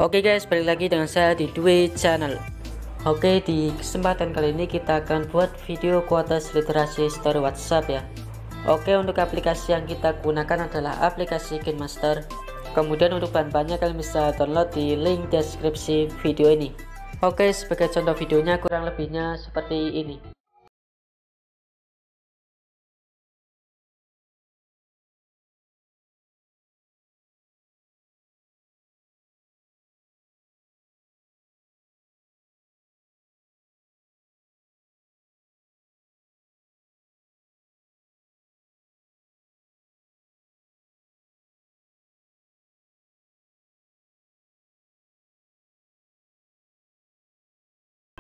Oke guys, balik lagi dengan saya di Dwi Channel. Oke, di kesempatan kali ini kita akan buat video kuotas literasi story WhatsApp ya. Oke, untuk aplikasi yang kita gunakan adalah aplikasi KineMaster. Kemudian untuk bahan-bahannya kalian bisa download di link deskripsi video ini. Oke, sebagai contoh videonya kurang lebihnya seperti ini.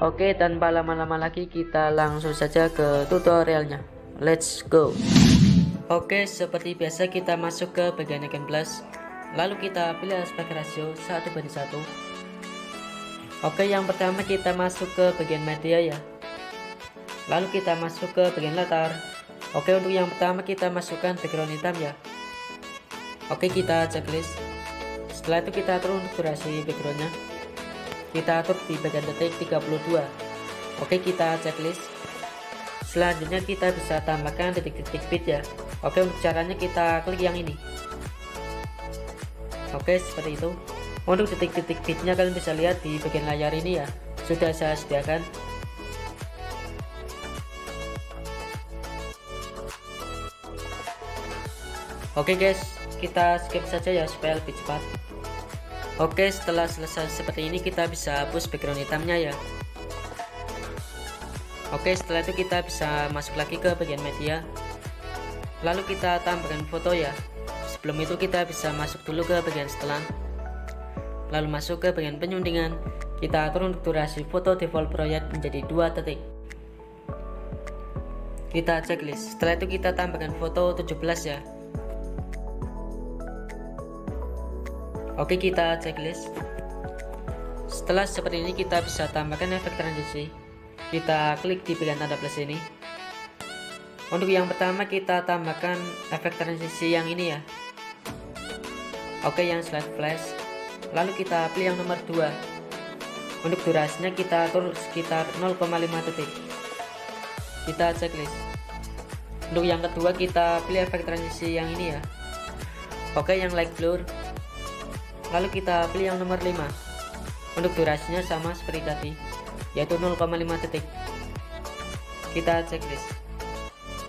Oke, tanpa lama-lama lagi kita langsung saja ke tutorialnya. Let's go. Oke, seperti biasa kita masuk ke bagian icon plus. Lalu kita pilih aspek rasio 1:1. Oke, yang pertama kita masuk ke bagian media ya. Lalu kita masuk ke bagian latar. Oke, untuk yang pertama kita masukkan background hitam ya. Oke, kita checklist. Setelah itu kita atur untuk durasi backgroundnya. Kita atur di bagian detik 32. Oke, kita checklist. Selanjutnya kita bisa tambahkan detik-detik bit ya. Oke, untuk caranya kita klik yang ini. Oke, seperti itu. Untuk detik-detik bitnya kalian bisa lihat di bagian layar ini ya, sudah saya sediakan. Oke guys, kita skip saja ya supaya lebih cepat. Oke, setelah selesai seperti ini kita bisa hapus background hitamnya ya. Oke, setelah itu kita bisa masuk lagi ke bagian media. Lalu kita tambahkan foto ya. Sebelum itu kita bisa masuk dulu ke bagian setelan. Lalu masuk ke bagian penyuntingan. Kita atur untuk durasi foto default proyek menjadi 2 detik. Kita checklist. Setelah itu kita tambahkan foto 17 ya. Oke, kita checklist. Setelah seperti ini kita bisa tambahkan efek transisi. Kita klik di bagian tanda plus ini. Untuk yang pertama kita tambahkan efek transisi yang ini ya. Oke, yang slide flash. Lalu kita pilih yang nomor 2. Untuk durasinya kita atur sekitar 0,5 detik. Kita checklist. Untuk yang kedua kita pilih efek transisi yang ini ya. Oke, yang light blur. Lalu kita pilih yang nomor 5. Untuk durasinya sama seperti tadi, yaitu 0,5 detik. Kita checklist.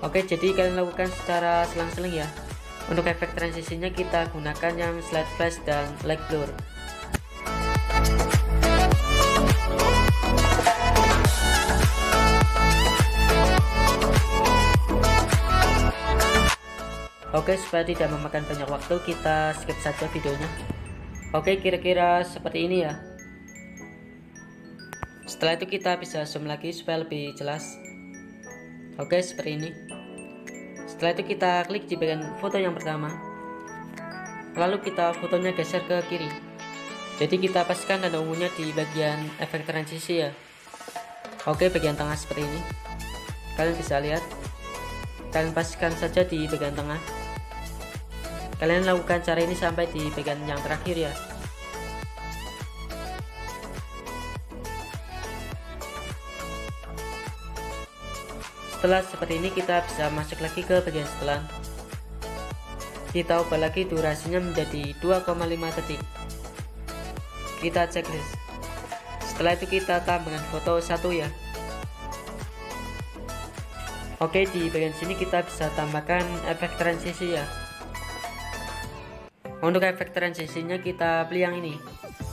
Oke, jadi kalian lakukan secara selang-seling ya. Untuk efek transisinya kita gunakan yang slide flash dan light blur. Oke, supaya tidak memakan banyak waktu kita skip saja videonya. Oke, kira-kira seperti ini ya. Setelah itu kita bisa zoom lagi supaya lebih jelas. Oke, seperti ini. Setelah itu kita klik di bagian foto yang pertama. Lalu kita fotonya geser ke kiri. Jadi kita paskan tanda ungunya di bagian efek transisi ya. Oke, bagian tengah seperti ini. Kalian bisa lihat. Kalian paskan saja di bagian tengah. Kalian lakukan cara ini sampai di bagian yang terakhir ya. Setelah seperti ini kita bisa masuk lagi ke bagian setelan. Kita ubah lagi durasinya menjadi 2,5 detik. Kita checklist. Setelah itu kita tambahkan foto 1 ya. Oke, di bagian sini kita bisa tambahkan efek transisi ya. Untuk efek transisinya kita pilih yang ini,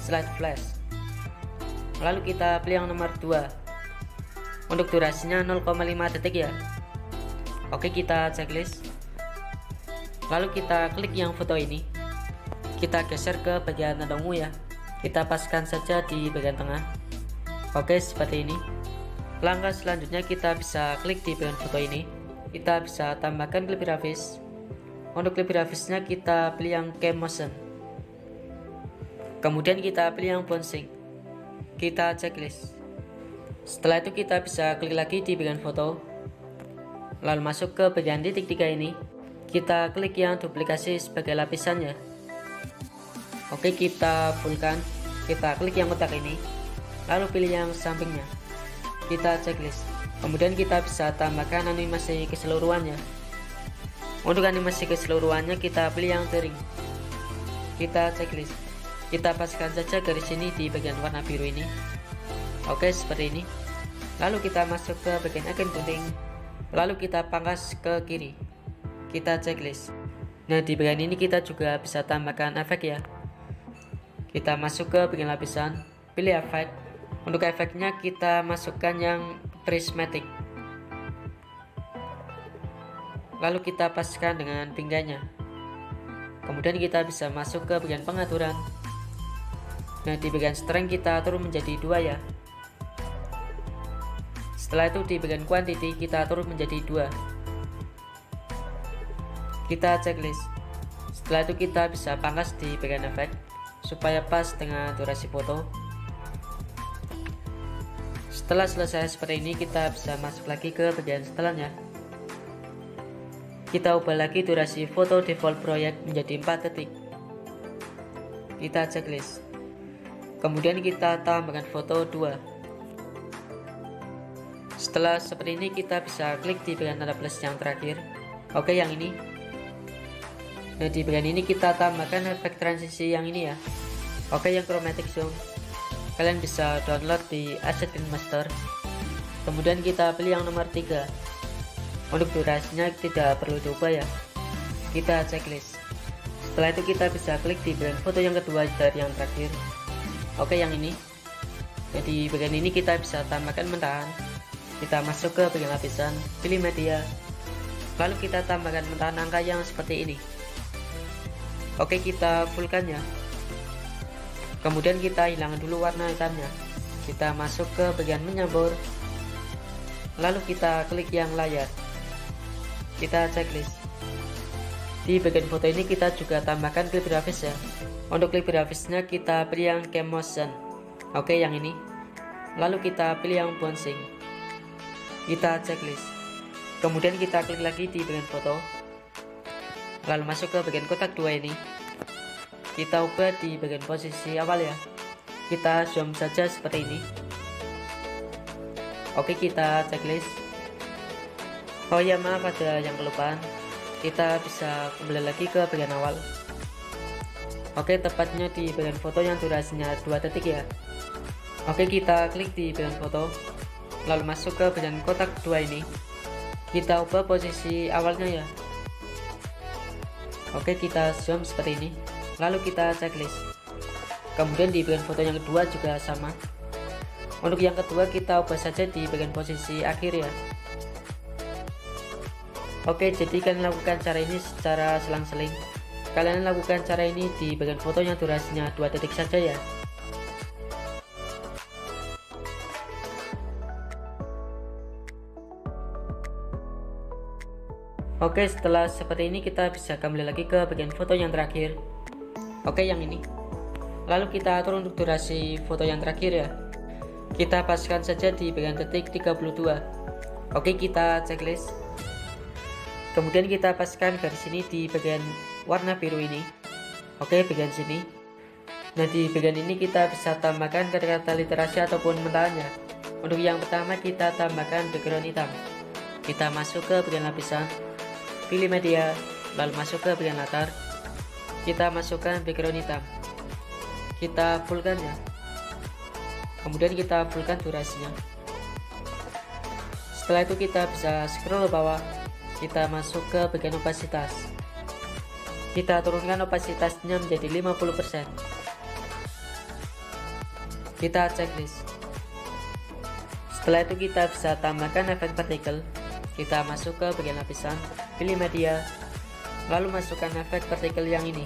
slide flash. Lalu kita pilih yang nomor 2. Untuk durasinya 0,5 detik ya. Oke, kita checklist. Lalu kita klik yang foto ini. Kita geser ke bagian tanda ungu ya. Kita paskan saja di bagian tengah. Oke, seperti ini. Langkah selanjutnya kita bisa klik di bagian foto ini. Kita bisa tambahkan klip grafis. Untuk klip grafisnya kita pilih yang cam motion. Kemudian kita pilih yang bouncing. Kita checklist. Setelah itu kita bisa klik lagi di bagian foto. Lalu masuk ke bagian titik 3 ini. Kita klik yang duplikasi sebagai lapisannya. Oke, kita fullkan. kita klik yang kotak ini, lalu pilih yang sampingnya, kita checklist. Kemudian kita bisa tambahkan animasi keseluruhannya. Untuk animasi keseluruhannya kita pilih yang touring, kita checklist. Kita paskan saja garis ini di bagian warna biru ini. Oke, seperti ini. Lalu kita masuk ke bagian icon gunting, lalu kita pangkas ke kiri, kita checklist. Nah, di bagian ini kita juga bisa tambahkan efek ya. Kita masuk ke bagian lapisan, pilih efek. Untuk efeknya kita masukkan yang prismatic, lalu kita paskan dengan pinggangnya. Kemudian kita bisa masuk ke bagian pengaturan. Nah, di bagian strength kita atur menjadi 2 ya. Setelah itu di bagian quantity kita atur menjadi 2, kita checklist. Setelah itu kita bisa pangkas di bagian efek supaya pas dengan durasi foto. Setelah selesai seperti ini, kita bisa masuk lagi ke bagian setelahnya. Kita ubah lagi durasi foto default proyek menjadi 4 detik, kita checklist. Kemudian kita tambahkan foto 2. Setelah seperti ini kita bisa klik di bagian tanda plus yang terakhir. Oke, yang ini. Nah, di bagian ini kita tambahkan efek transisi yang ini ya. Oke, yang chromatic zoom kalian bisa download di Asset Master. Kemudian kita pilih yang nomor 3. Untuk durasinya tidak perlu diubah ya, kita checklist. Setelah itu kita bisa klik di bagian foto yang kedua dari yang terakhir. Oke, yang ini. Jadi bagian ini kita bisa tambahkan mentahan. Kita masuk ke bagian lapisan, pilih media, lalu kita tambahkan mentahan angka yang seperti ini. Oke, kita fullkan ya. Kemudian kita hilangkan dulu warna hitamnya. Kita masuk ke bagian menyambur, lalu kita klik yang layar, kita checklist. Di bagian foto ini kita juga tambahkan clip grafis ya. Untuk clip grafisnya kita pilih yang cam motion. Oke, yang ini. Lalu kita pilih yang bouncing, kita checklist. Kemudian kita klik lagi di bagian foto, lalu masuk ke bagian kotak 2 ini. Kita ubah di bagian posisi awal ya. Kita zoom saja seperti ini. Oke, kita checklist. Oh ya, maaf ada yang kelupaan. Kita bisa kembali lagi ke bagian awal. Oke, tepatnya di bagian foto yang durasinya 2 detik ya. Oke, kita klik di bagian foto, lalu masuk ke bagian kotak 2 ini. Kita ubah posisi awalnya ya. Oke, kita zoom seperti ini, lalu kita checklist. Kemudian di bagian foto yang kedua juga sama. Untuk yang kedua kita ubah saja di bagian posisi akhir ya. Oke, jadi kalian lakukan cara ini secara selang-seling. Kalian lakukan cara ini di bagian foto yang durasinya 2 detik saja ya. Oke, setelah seperti ini kita bisa kembali lagi ke bagian foto yang terakhir. Oke, yang ini. Lalu kita atur untuk durasi foto yang terakhir ya. Kita paskan saja di bagian detik 32. Oke, kita checklist. Kemudian kita paskan garis ini di bagian warna biru ini. Oke, bagian sini. Nah, di bagian ini kita bisa tambahkan kata-kata literasi ataupun mentahannya. Untuk yang pertama kita tambahkan background hitam. Kita masuk ke bagian lapisan, pilih media, lalu masuk ke bagian latar. Kita masukkan background hitam. Kita fullkan ya. Kemudian kita fullkan durasinya. Setelah itu kita bisa scroll ke bawah. Kita masuk ke bagian opasitas. Kita turunkan opasitasnya menjadi 50%. Kita checklist. Setelah itu kita bisa tambahkan efek partikel. Kita masuk ke bagian lapisan, pilih media, lalu masukkan efek partikel yang ini.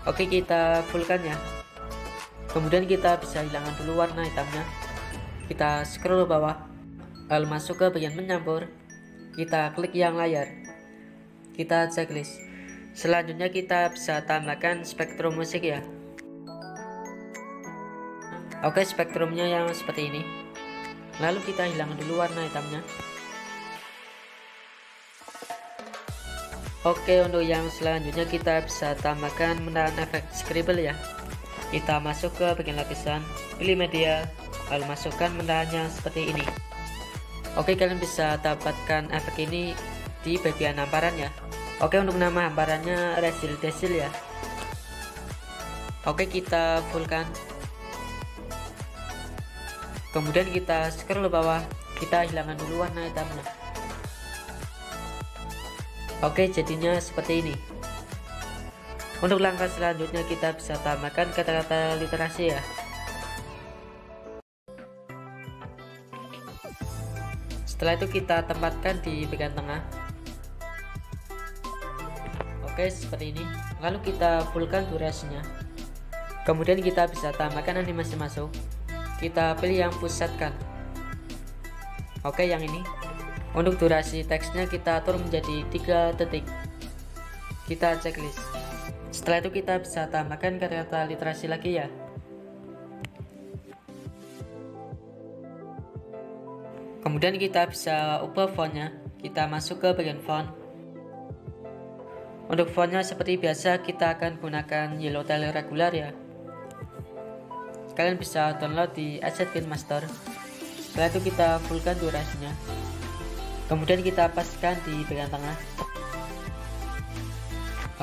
Oke, kita fullkan ya. Kemudian kita bisa hilangkan dulu warna hitamnya. Kita scroll ke bawah, lalu masuk ke bagian menyampur. Kita klik yang layar. Kita checklist. Selanjutnya kita bisa tambahkan spektrum musik ya. Oke, spektrumnya yang seperti ini. Lalu kita hilangkan dulu warna hitamnya. Oke, untuk yang selanjutnya kita bisa tambahkan mentahan efek scribble ya. Kita masuk ke bagian lapisan, pilih media, lalu masukkan bendanya seperti ini. Oke, kalian bisa dapatkan efek ini di bagian hamparan ya. Oke, untuk nama hamparannya resil desil ya. Oke, kita fullkan. Kemudian kita scroll ke bawah, kita hilangkan dulu warna hitamnya. Oke, jadinya seperti ini. Untuk langkah selanjutnya kita bisa tambahkan kata-kata literasi ya. Setelah itu kita tempatkan di bagian tengah. Oke, seperti ini. Lalu kita fullkan durasinya. Kemudian kita bisa tambahkan animasi masuk. Kita pilih yang pusatkan. Oke, yang ini. Untuk durasi teksnya kita atur menjadi 3 detik. Kita checklist. Setelah itu kita bisa tambahkan kata-kata literasi lagi ya. Kemudian kita bisa ubah fontnya. Kita masuk ke bagian font. Untuk fontnya seperti biasa kita akan gunakan Yellowtail regular ya. Kalian bisa download di Asset KineMaster. Setelah itu kita fullkan durasinya. Kemudian kita paskan di bagian tengah.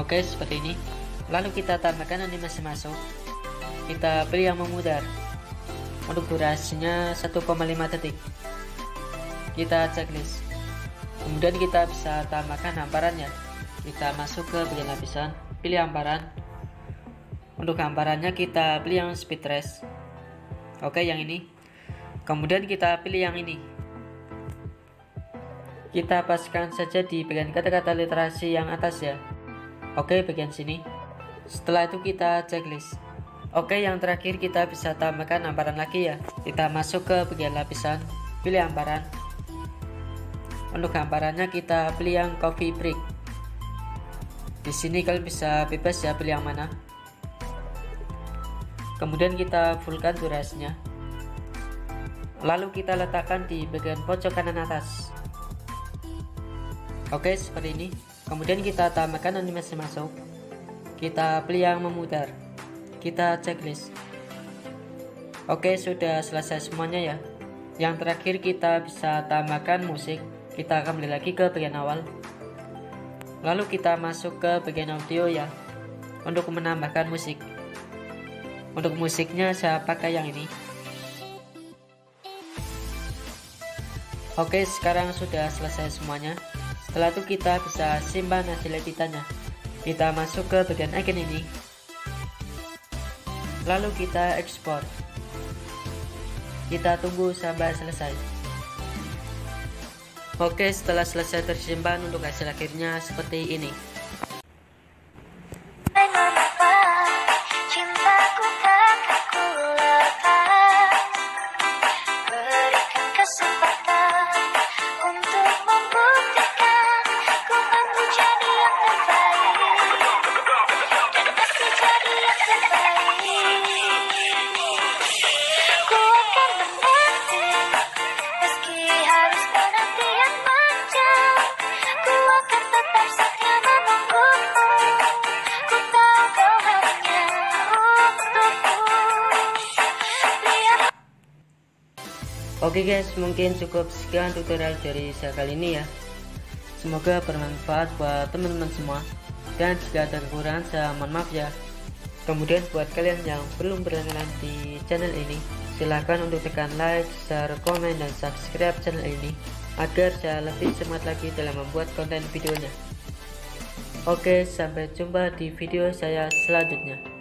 Oke, seperti ini. Lalu kita tambahkan animasi masuk. Kita pilih yang memudar. Untuk durasinya 1,5 detik. Kita checklist. Kemudian kita bisa tambahkan hamparannya. Kita masuk ke bagian lapisan, pilih hamparan. Untuk hamparannya kita pilih yang speed rest. Oke, yang ini. Kemudian kita pilih yang ini. Kita paskan saja di bagian kata-kata literasi yang atas ya. Oke, bagian sini. Setelah itu kita checklist. Oke, yang terakhir kita bisa tambahkan hamparan lagi ya. Kita masuk ke bagian lapisan, pilih hamparan. Untuk hamparannya kita pilih yang coffee break. Di sini kalian bisa bebas ya pilih yang mana. Kemudian kita fullkan durasinya. Lalu kita letakkan di bagian pojok kanan atas. Oke, seperti ini. Kemudian kita tambahkan animasi masuk. Kita pilih yang memudar. Kita checklist. Oke, sudah selesai semuanya ya. Yang terakhir kita bisa tambahkan musik. Kita akan kembali lagi ke bagian awal. Lalu kita masuk ke bagian audio ya. Untuk menambahkan musik. Untuk musiknya saya pakai yang ini. Oke, sekarang sudah selesai semuanya. Setelah itu kita bisa simpan hasil editannya. Kita masuk ke bagian icon ini. Lalu kita ekspor. Kita tunggu sampai selesai. Oke, setelah selesai tersimpan, untuk hasil akhirnya seperti ini. Oke guys, mungkin cukup sekian tutorial dari saya kali ini ya. Semoga bermanfaat buat teman-teman semua. Dan jika ada kekurangan saya mohon maaf ya. Kemudian buat kalian yang belum berlangganan di channel ini, silahkan untuk tekan like, share, komen, dan subscribe channel ini agar saya lebih semangat lagi dalam membuat konten videonya. Oke, sampai jumpa di video saya selanjutnya.